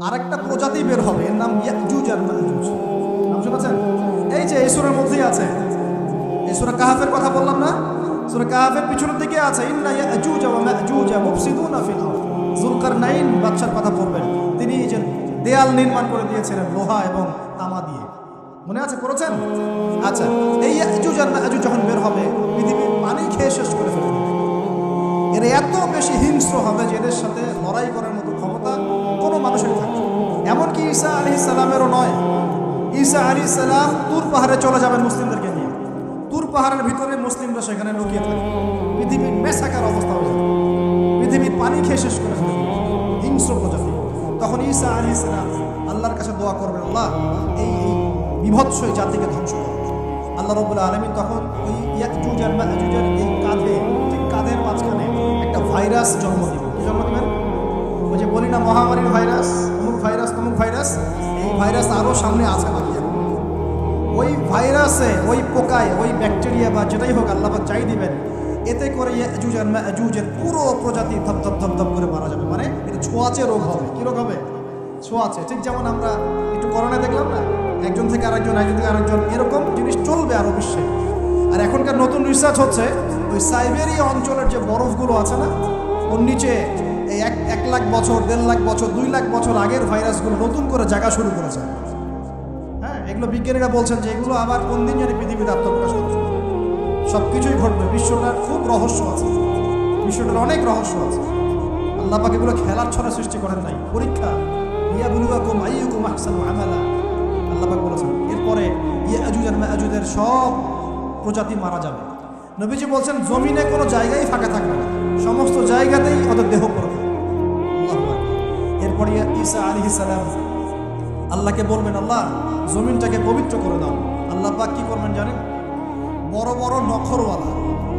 আরেকটা প্রজাতি বের হবে, এর নাম ইয়াজুজ আর মাজুজ। নাম শুনেছেন? এই যে এই সূরার মধ্যেই আছে, এই সূরা কাহাফের কথা বললাম না, সূরা কাহাফের পিছনের দিকে আছে ইন্না ইয়াজুজ ওয়া মাজুজ মুফসিদুনা ফিল আরদ। যুলকারনাইন বাদশার কথা পড়বেন, তিনি এই যে দেয়াল নির্মাণ করে দিয়েছিলেন লোহা এবং তামা দিয়ে, মনে আছে পড়েছেন? আচ্ছা, এই ইয়াজুজ আর মাজুজ যখন বের হবে পৃথিবীর পানি খেয়ে শেষ করে ফেলবে। এরা এত বেশি হিংস্র হবে যে এদের সাথে লড়াই করার মতো ক্ষমতা কোনো মানুষের থাকবে। এমনকি ঈসা আলাইহিস সালামেরও নয়। ঈসা আলাইহিস সালাম তুর পাহাড়ে চলে যাবেন মুসলিমদেরকে নিয়ে, তুর পাহাড়ের ভিতরে মুসলিমরা সেখানে লুকিয়ে থাকে, পৃথিবীর মেসাকার অবস্থা হয়ে যাবে, পৃথিবীর পানি খেয়ে শেষ করে ফেলবে হিংস্র প্রজাতি। তখন ঈসা আলাইহিস সালাম আল্লাহর কাছে দোয়া করবেন, আল্লাহ এই বিভৎস জাতিকে ধ্বংস করো। আল্লাহ রাব্বুল আলামিন তখন ওই ইয়াজুজ আর মাজুজের এই কাঁধে, ঠিক কাঁধের মাঝখানে একটা ভাইরাস জন্ম দিবেন। কি জন্ম দিবেন? ওই যে বলি না মহামারীর ভাইরাস, অমুক ভাইরাস তমুক ভাইরাস, এই ভাইরাস আরও সামনে আছে বাকি। ওই ভাইরাসে, ওই পোকায়, ওই ব্যাকটেরিয়া বা যেটাই হোক আল্লাহ পাক চাই দিবেন, এতে করে ইয়াজুজ আর মাজুজের পুরো প্রজাতি ধপ ধপ ধপ ধপ করে মারা যাবে। মানে এটা ছোঁয়াচে রোগ হবে। কি রোগ হবে? ছোঁয়াচে। ঠিক যেমন আমরা একটু করোনা দেখলাম না, একজন থেকে আরেকজন, একজন থেকে আরেকজন, এরকম জিনিস চলবে আরও বিশ্বে। আর এখনকার নতুন রিসার্চ হচ্ছে ওই সাইবেরিয়া অঞ্চলের যে বরফগুলো আছে না, ওর নিচে এই 1 লাখ বছর, 1.5 লাখ বছর, 2 লাখ বছর আগের ভাইরাসগুলো নতুন করে জায়গা শুরু করেছে। হ্যাঁ, এগুলো বিজ্ঞানীরা বলছেন যে এগুলো আবার কোন দিন জানি পৃথিবীতে আত্মপ্রকাশ করছে। সব কিছুই ঘটবে। বিশ্বটার খুব রহস্য আছে, বিশ্বটার অনেক রহস্য আছে। আল্লাহ পাক এগুলো খেলার ছলে সৃষ্টি করেন নাই, পরীক্ষা। লিয়াবলুয়াকুম আইয়ুকুম আহসানু আমালা, আল্লাহ পাক বলেছেন। এরপরে ইয়াজুজ আর মাজুজের সব প্রজাতি মারা যাবে। নবীজি বলছেন জমিনে কোনো জায়গায় ফাঁকা থাকবে না, সমস্ত জায়গাতেই ওদের দেহ পড়বে। এরপরে ঈসা আলাইহিস সালাম আল্লাহকে বলবেন, আল্লাহ জমিনটাকে পবিত্র করে দাও। আল্লাহ পাক কি করবেন জানেন? বড় বড় নখরওয়ালা,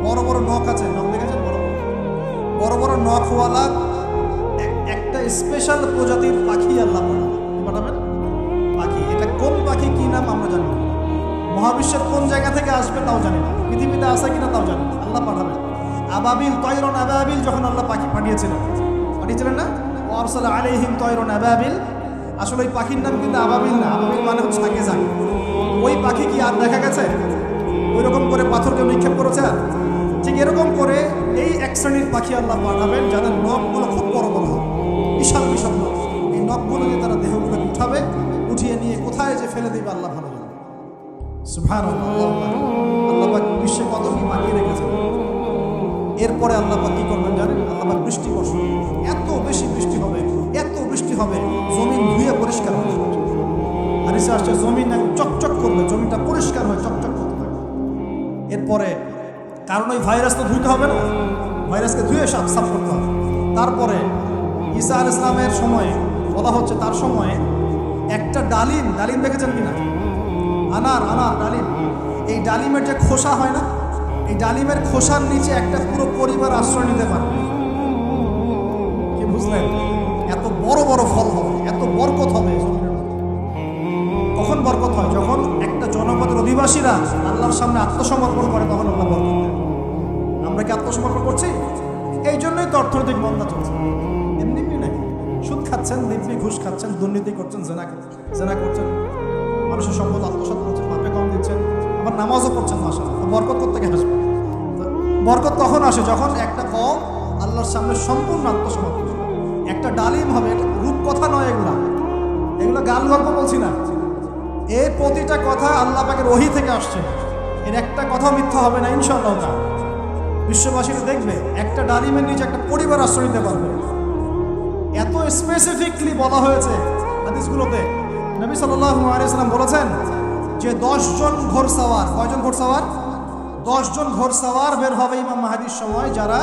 বড় বড় নখ আছে, নখ দেখেছেন? বড় বড় নখওয়ালা একটা স্পেশাল প্রজাতির পাখি আল্লাহ পাঠাবেন। পাখি, এটা কোন পাখি, কি নাম আমরা জানি না, মহাবিশ্বের কোন জায়গা থেকে আসবে তাও জানি না, পৃথিবীতে আসে কিনা তাও জানি না, আল্লাহ পাঠাবেন। আবাবিল, তয়রন আবাবিল, যখন আল্লাহ পাখি পাঠিয়েছিলেন না, ও আরসালা আলাইহিম তয়রন আবাবিল। আসলে ওই পাখির নাম কিন্তু আবাবিল না, আবাবিল মানে হচ্ছে ঝাঁকে ঝাঁকে। ওই পাখি কি আর দেখা গেছে? ওই রকম করে পাথরকে নিক্ষেপ করেছে? ঠিক এরকম করে এই এক শ্রেণীর পাখি আল্লাহ পাঠাবেন যাদের নখগুলো খুব বড় বড় হবে, বিশাল বিশাল নখ। এই নখগুলো দিয়ে তারা দেহগুলো উঠাবে, উঠিয়ে নিয়ে কোথায় যে ফেলে দেবে আল্লাহ ভালো জানে। সুবহানাল্লাহ, আল্লাহ পাক বিশ্বে কত কি পাখি রেখেছেন। এরপরে আল্লাহ পাক কি করবেন জানেন? আল্লাহ পাক বৃষ্টি বর্ষণ, এত বেশি বৃষ্টি হবে, এত বৃষ্টি হবে, জমিন ধুয়ে পরিষ্কার হবে। আর এসে আসছে জমিন চকচক করবে, জমিটা পরিষ্কার হয়ে চকচক করতে থাকবে। এরপরে কারণ ওই ভাইরাস তো ধুইতে হবে না, ভাইরাসকে ধুয়ে সাফ করতে হবে। তারপরে ঈসা আলাইহিস সালামের সময়ে বলা হচ্ছে, তার সময়ে একটা ডালিম দেখেছেন কিনা? আনার ডালিম, এই ডালিমের যে খোসা হয় না, এই ডালিমের খোসার নিচে একটা পুরো পরিবার আশ্রয় নিতে পারবে। কি বুঝলেন? এত বড় বড় ফল হবে, এত বরকত হবে। কখন বরকত হয়? যখন একটা জনপদের অধিবাসীরা আল্লাহর সামনে আত্মসমর্পণ করে, তখন আল্লাহ বরকত দেয়। আমরা কি আত্মসমর্পণ করছি? এই জন্যই তো অর্থনৈতিক মন্দা চলছে। এমনি নাকি সুদ খাচ্ছেন, দিব্যি ঘুষ খাচ্ছেন, দুর্নীতি করছেন, জেনা করছেন, মানুষের সম্পদ আত্মসাৎ করছেন, মাপে কম দিচ্ছেন, আবার নামাজও পড়ছেন। মাশাআল্লাহ, বরকত করতে গিয়ে আসবে। বরকত তখন আসে যখন একটা কম আল্লাহর সামনে সম্পূর্ণ আত্মসমর্পণ। একটা ডালিম হবে, এটা রূপকথা নয়, এগুলো গাল গল্প বলছি না। এই প্রতিটা কথা আল্লাহ পাকের ওহী থেকে আসছে, এর একটা কথা মিথ্যা হবে না ইনশাআল্লাহ। বিশ্ববাসীরা দেখবে একটা ডালিমের নিচে একটা পরিবার আশ্রয় নিতে পারবে। এত স্পেসিফিকলি বলা হয়েছে হাদিসগুলোতে। নবী সাল্লাল্লাহু আলাইহি ওয়াসাল্লাম বলেছেন যে 10 জন ঘোড়সওয়ার, কয়জন ঘোড়সওয়ার? 10 জন ঘোড়সওয়ার বের হবে ইমাম মাহদীর সময়, যারা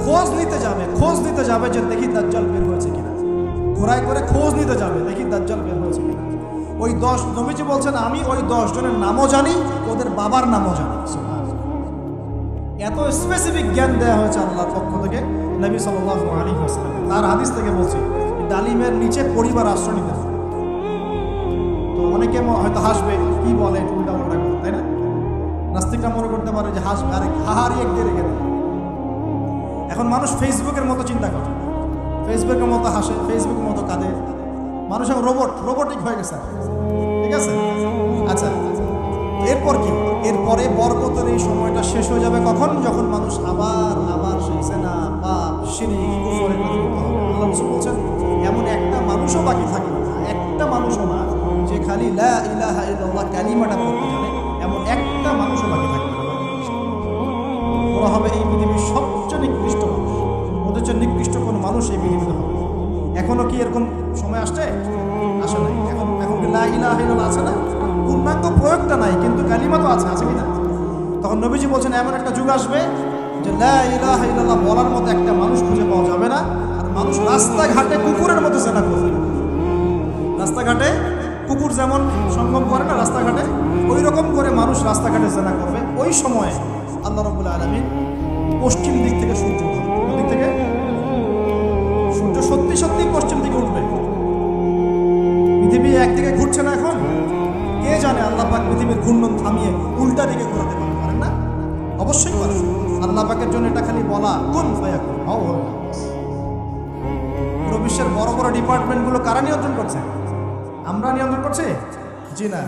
খোঁজ নিতে যাবে যে দেখি দাজ্জাল বের হয়েছে কিনা। ঘোড়ায় করে খোঁজ নিতে যাবে, দেখি দাজ্জাল বের হয়েছে কিনা। ওই 10, নবীজি বলছেন আমি ওই 10 জনের নামও জানি, ওদের বাবার নামও জানি। এত স্পেসিফিক জ্ঞান দেওয়া হয়েছে আল্লাহর পক্ষ থেকে নবী সাল্লাল্লাহু আলাইহি ওয়াসাল্লাম। তার হাদিস থেকে বলছি, ডালিমের নিচে পরিবার আশ্রয় নিতে হবে। তো অনেকে হয়তো হাসবে, কি বলে উল্টা পাল্টা, তাই না? নাস্তিকরা মনে করতে পারে যে হাসবে, আরে হাহারি এক দিয়ে রেখে দেবে। এখন মানুষ ফেসবুকের মতো চিন্তা করে, ফেসবুকের মতো হাসে, ফেসবুকের মতো কাঁদে, মানুষ এখন রোবটিক হয়ে গেছে, ঠিক আছে? আচ্ছা, এরপর কি? এরপরে বরকতের এই সময়টা শেষ হয়ে যাবে কখন? যখন মানুষ আবার সেই সেনা পাপ শিরক কুফরে লিপ্ত হবে। আল্লাহ রাসূল বলছেন এমন একটা মানুষও বাকি থাকবে না, একটা মানুষও না যে খালি লা ইলাহা ইল্লাল্লাহ কালিমাটা পড়তে জানে, এমন একটা মানুষও বাকি থাকবে না। ওরা হবে এই পৃথিবীর সবচেয়ে নিকৃষ্ট মানুষ, ওদের চেয়ে নিকৃষ্ট কোনো মানুষ এই পৃথিবীতে হবে। এখনো কি এরকম সময় আসছে? আসে নাই। এখন কি লা ইলাহা ইল্লাল্লাহ আছে না? পূর্ণাঙ্গ প্রয়োগটা নাই, কিন্তু কালিমা তো আছে কি না? তখন নবীজি বলছেন এমন একটা যুগ আসবে যে লা ইলাহা ইল্লাল্লাহ বলার মতো একটা মানুষ খুঁজে পাওয়া যাবে না। আর মানুষ রাস্তাঘাটে কুকুরের মতো জেনা করবে। রাস্তাঘাটে কুকুর যেমন সঙ্গম করে না রাস্তাঘাটে, ওই রকম করে মানুষ রাস্তাঘাটে জেনা করবে। ওই সময়ে আল্লাহ রাব্বুল আলামিন পশ্চিম দিক থেকে সূর্য উঠবে। কোন দিক থেকে? সূর্য সত্যি পশ্চিম দিকে উঠবে। পৃথিবী একদিকে ঘুরছে না এখন, কে জানে আল্লাহ পাক পৃথিবীর ঘূর্ণন থামিয়ে উল্টা দিকে ঘোরাতে পারেন না? অবশ্যই পারেন। আল্লাহ পাকের জন্য এটা খালি বলা কুন ফায়াকুন, হও হও। পুরো বিশ্বের বড় বড় ডিপার্টমেন্টগুলো কারা নিয়ন্ত্রণ করছে? আমরা নিয়ন্ত্রণ করছি? জি না।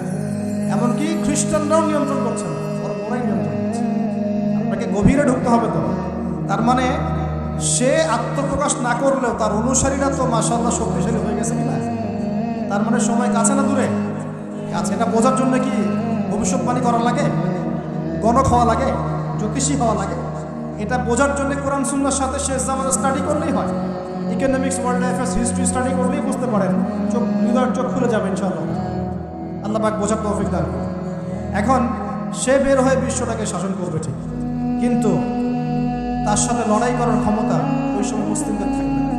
এমনকি খ্রিস্টানরাও নিয়ন্ত্রণ করছে না, ওরাই নিয়ন্ত্রণ করছে। আপনাকে গভীরে ঢুকতে হবে তো। তার মানে সে আত্মপ্রকাশ না করলেও তার অনুসারীরা তো মাশাআল্লাহ শক্তিশালী হয়ে গেছে কিনা? তার মানে সময় কাছে না দূরে? কাছে। এটা বোঝার জন্য কি ভবিষ্যৎবাণী করা লাগে, গণক হওয়া লাগে, জ্যোতিষী হওয়া লাগে? এটা বোঝার জন্য কোরআন সুন্নাহর সাথে শেষ জামানা স্টাডি করলেই হয়। Economics, world affairs, history study করলেই বুঝতে পারেন, হৃদয়ের চোখ খুলে যাবে ইনশাআল্লাহ। আল্লাহ পাক বোঝার তৌফিক দান করুন। এখন সে বের হয়ে বিশ্বটাকে শাসন করবে ঠিক, কিন্তু তার সাথে লড়াই করার ক্ষমতা ওই সময় মুসলিমদের থাকবে না।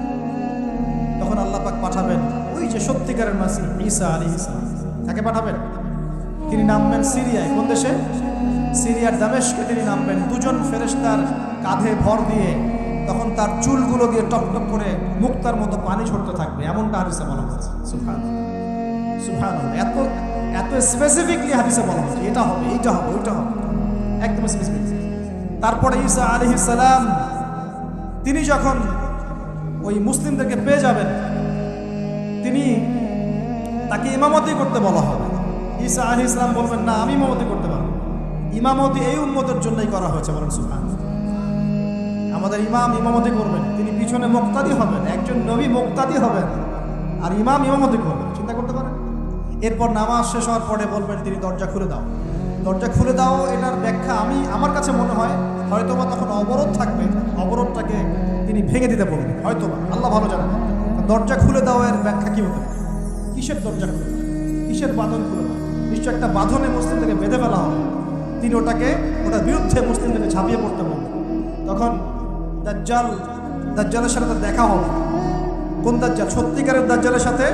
তখন আল্লাহ পাক পাঠাবেন ওই যে সত্যিকারের মাসিহ ঈসা আলাইহিস সালাম, তাকে পাঠাবেন। তিনি নামবেন সিরিয়ায়। কোন দেশে? সিরিয়ার দামেস্কে তিনি নামবেন দুজন ফেরেশতার কাঁধে ভর দিয়ে। তখন তার চুলগুলো দিয়ে টপটপ করে মুক্তার মতো পানি ঝরতে থাকবে, এমনটা হাদিসে বলা হয়েছে। সুবহানাল্লাহ, সুবহানাল্লাহ। এত স্পেসিফিকলি হাদিসে বলা হয়েছে এটা হবে, এইটা হবে, ওইটা হবে, একদম স্পেসিফিক। তারপরে ঈসা আলাইহিস সালাম তিনি যখন ওই মুসলিমদেরকে পেয়ে যাবেন, তাকে ইমামতি করতে বলা হবে। ঈসা আলাইহিস সালাম বলবেন না, আমি ইমামতি করতে পারবো। ইমামতি এই উম্মতের জন্যই করা হয়েছে, বলেন সুবহানাল্লাহ। আমাদের ইমাম ইমামতি করবেন, তিনি পিছনে মুক্তাদি হবেন। একজন নবী মুক্তাদি হবেন আর ইমাম ইমামতি করবেন, চিন্তা করতে পারেন? এরপর নামাজ শেষ হওয়ার পরে বলবেন তিনি দরজা খুলে দাও, দরজা খুলে দাও। এটার ব্যাখ্যা আমার কাছে মনে হয় হয়তোবা তখন অবরোধ থাকবে, অবরোধটাকে তিনি ভেঙে দিতে বলবেন হয়তোবা, আল্লাহ ভালো জানেন। দরজা খুলে দাও এর ব্যাখ্যা কি হতে পারে? কিসের দরজা খুলে দাও? কিসের বাঁধন খুলে দাও? নিশ্চয় একটা বাঁধনে মুসলিমদেরকে বেঁধে ফেলা হবে। তিনি ওটার বিরুদ্ধে মুসলিমদেরকে ঝাঁপিয়ে পড়তে বলবেন। তখন দাজ্জালের সাথে তার দেখা হবে। কোন দাজ্জাল? সত্যিকারের দাজ্জালের সাথে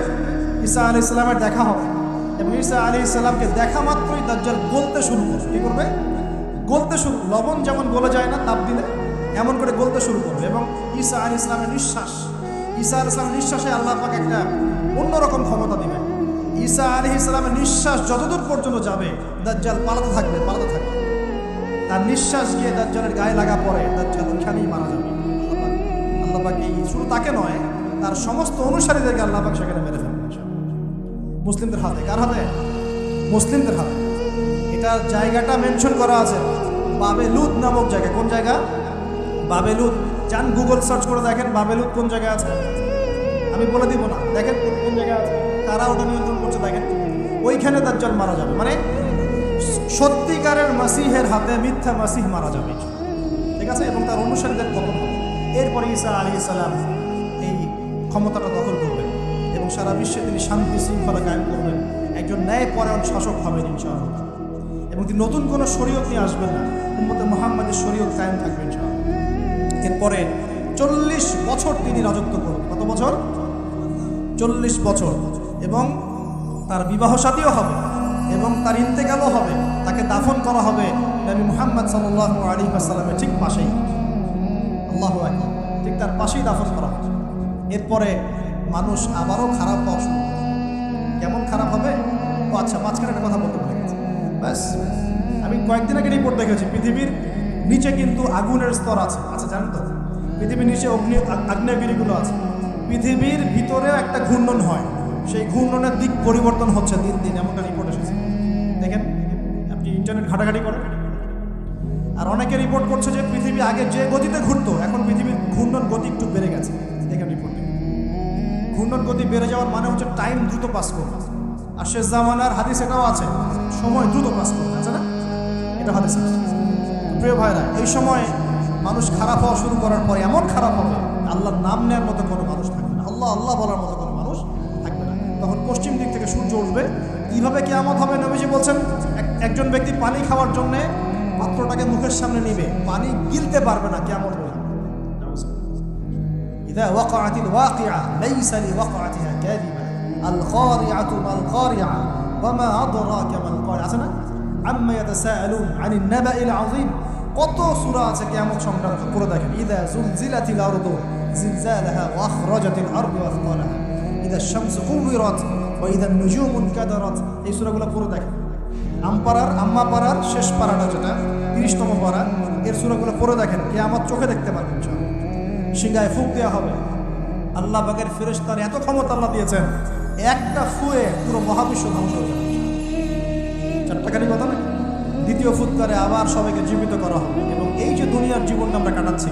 ঈসা আলাইহিস সালামের দেখা হবে। এবং ঈসা আলাইহিস সালামকে দেখা মাত্রই দাজ্জাল গলতে শুরু করবে। কি করবে? গলতে শুরু। লবণ যেমন গলে যায় না তাপ দিলে, এমন করে গলতে শুরু করবে। এবং ঈসা আলাইহিস সালামের নিঃশ্বাসে আল্লাহ পাক একটা অন্যরকম ক্ষমতা দিবেন। ঈসা আলাইহিস সালামের নিঃশ্বাস যতদূর পর্যন্ত যাবে দাজ্জাল পালাতে থাকবে। তার নিঃশ্বাস গিয়ে দাজ্জালের গায়ে লাগা পরে দাজ্জাল ওখানেই মারা যাবে। আল্লাহ পাক শুধু তাকে নয়, তার সমস্ত অনুসারীদেরকে আল্লাহ পাক সেখানে মেরে ফেলবেন মুসলিমদের হাতে। কার হাতে? মুসলিমদের হাতে। এটার জায়গাটা মেনশন করা আছে, বাবেলুদ নামক জায়গা। কোন জায়গা? বাবেলুদ। যান গুগল সার্চ করে দেখেন বাবেলুদ কোন জায়গায় আছে। আমি বলে দিব না, দেখেন কোন জায়গায় আছে, কারা ওটা নিয়ন্ত্রণ করছে দেখেন। ওইখানে দাজ্জাল মারা যাবে। মানে সত্যিকারের মাসিহের হাতে মিথ্যা মাসিহ মারা যাবে, ঠিক আছে? এবং তার অনুসারীদের পতন হবে। এরপরে ঈসা আলাইহিস সালাম এই ক্ষমতাটা দখল করবেন এবং সারা বিশ্বে তিনি শান্তি শৃঙ্খলা কায়েম করবেন। একজন ন্যায়পরায়ণ শাসক হবেন ইনশাআল্লাহ। এবং তিনি নতুন কোনো শরীয়ত নিয়ে আসবেন না, উম্মতে মুহাম্মাদের শরীয়ত কায়েম থাকবে ইনশাআল্লাহ। এরপরে 40 বছর তিনি রাজত্ব করবেন। কত বছর? 40 বছর। এবং তার বিবাহ শাদীও হবে এবং তার ইন্তেকালও হবে। তাকে দাফন করা হবে নবী মুহাম্মদ সাল্লাল্লাহু আলাইহি ওয়াসাল্লামের ঠিক পাশেই। আল্লাহু আকবার। ঠিক তার পাশেই দাফন করা হবে। এরপরে মানুষ আবারও খারাপ হওয়া শুরু করবে। কেমন খারাপ হবে? ও আচ্ছা, মাঝখানে একটা কথা বলতে ভুলে গেছি। ব্যাস, আমি কয়েকদিন আগে রিপোর্ট দেখেছি, পৃথিবীর নিচে কিন্তু আগুনের স্তর আছে। আচ্ছা, জানেন তো পৃথিবীর নিচে আগ্নেয়গিরিগুলো আছে। পৃথিবীর ভিতরেও একটা ঘূর্ণন হয়। সেই ঘূর্ণনের দিক পরিবর্তন হচ্ছে দিন দিন, এমনটা রিপোর্ট এসেছে। দেখেন, আপনি ইন্টারনেট ঘাটাঘাটি করেন, আর অনেকে রিপোর্ট করছে যে পৃথিবী আগে যে গতিতে ঘুরতো এখন পৃথিবীর ঘূর্ণন গতি একটু বেড়ে গেছে। দেখেন রিপোর্টে, ঘূর্ণন গতি বেড়ে যাওয়ার মানে হচ্ছে টাইম দ্রুত পাস করবে। আর শেষ জামানার হাদিস এটাও আছে, সময় দ্রুত পাস করবে, আছে না? এটা হাদিস আছে। প্রিয় ভাইরা, এই সময় মানুষ খারাপ হওয়া শুরু করার পরে এমন খারাপ হবে, আল্লাহর নাম নেওয়ার মতো কোনো মানুষ থাকবে না, আল্লাহ আল্লাহ বলার মতো কোনো মানুষ থাকবে না। তখন পশ্চিম দিক থেকে সূর্য উঠবে। কীভাবে কিয়ামত হবে? নবীজি বলছেন, একজন ব্যক্তি পানি খাওয়ার জন্যে পাত্রটাকে মুখের সামনে নিবে, পানি গিলতে পারবে না, কিয়ামত হয়ে যাবে। ইযা ওয়াকাআতিল ওয়াকিআ লাইসা লিওয়াকাআতিহা কাযিবা আল কারিআতু মাল কারিআ ওয়া মা আদরাকা মাল কারিআ, আছে না? আম্মা ইয়াতাসাআলুন আনিন নাবাইল আযীম। কত সূরা আছে কিয়ামত সংক্রান্ত, পড়ে দেখেন। ইযা যুলজিলাতিল আরদু জিলজালাহা ওয়া আখরাজাতিল আরদু আসফালাহা ইযা আশ-শামসু কুবিরাত ওয়া ইযা আন-নুজুমু কাদারাত। এই সূরাগুলো পড়ে দেখেন। আম্মা পাড়ার শেষ পাড়াটা, যেটা 30তম পাড়া, এর সূরাগুলো পড়ে দেখেন। কিয়ামত চোখে দেখতে পারবেন ইনশাআল্লাহ। সিংহায় ফুঁক দেওয়া হবে। আল্লাহ পাকের ফেরেশতার এত ক্ষমতা আল্লাহ দিয়েছেন, একটা ফুয়ে পুরো মহাবিশ্ব ধ্বংস হয়ে যাবে। চারটাখানি কথা না? দ্বিতীয় ফুৎকারে আবার সবাইকে জীবিত করা হবে। এবং এই যে দুনিয়ার জীবনটা আমরা কাটাচ্ছি,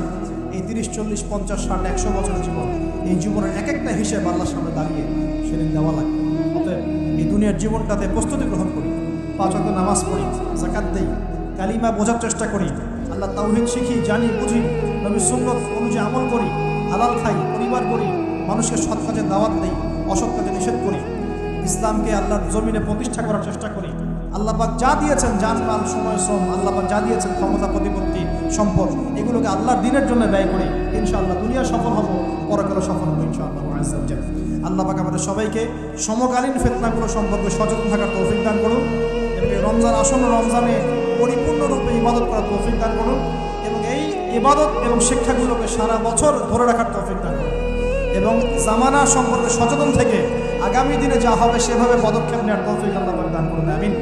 এই 30, 40, 50, 60, 100 বছরের জীবন, এই জীবনের এক একটা হিসেব আল্লাহর সামনে দাঁড়িয়ে সেদিন দেওয়া লাগবে। অতএব এই দুনিয়ার জীবনটাতে প্রস্তুতি গ্রহণ করি, 5 ওয়াক্ত নামাজ পড়ি, যাকাত দেই, কালিমা বোঝার চেষ্টা করি, আল্লাহ তাওহীদ শিখি, জানি, বুঝি, নবীর সুন্নাত অনুযায়ী আমল করি, হালাল খাই, পরিবার করি, মানুষকে সৎ কাজে দাওয়াত দেই, অসৎ কাজে নিষেধ করি, ইসলামকে আল্লাহর জমিনে প্রতিষ্ঠা করার চেষ্টা করি। আল্লাহ পাক যা দিয়েছেন, জানমাল, সময়, শ্রম, আল্লাহ পাক যা দিয়েছেন, ক্ষমতা, প্রতিপত্তি, সম্পদ, এগুলোকে আল্লাহর দ্বীনের জন্য ব্যয় করি। ইনশাআল্লাহ দুনিয়া সফল হব, পরকালে সফল হব ইনশাআল্লাহ। আল্লাহ পাক আমাদের সবাইকে সমকালীন ফিতনাগুলো সম্পর্কে সচেতন থাকার তৌফিক দান করুন, এবং রমজান আসন্ন রমজানে পরিপূর্ণরূপে ইবাদত করার তৌফিক দান করুন, এবং এই ইবাদত এবং শিক্ষাগুলোকে সারা বছর ধরে রাখার তৌফিক দান করুন, এবং জামানা সম্পর্কে সচেতন থেকে আগামী দিনে যা হবে সেভাবে পদক্ষেপ নেওয়ার তৌফিক আল্লাহ পাক দান করুন। আমিন।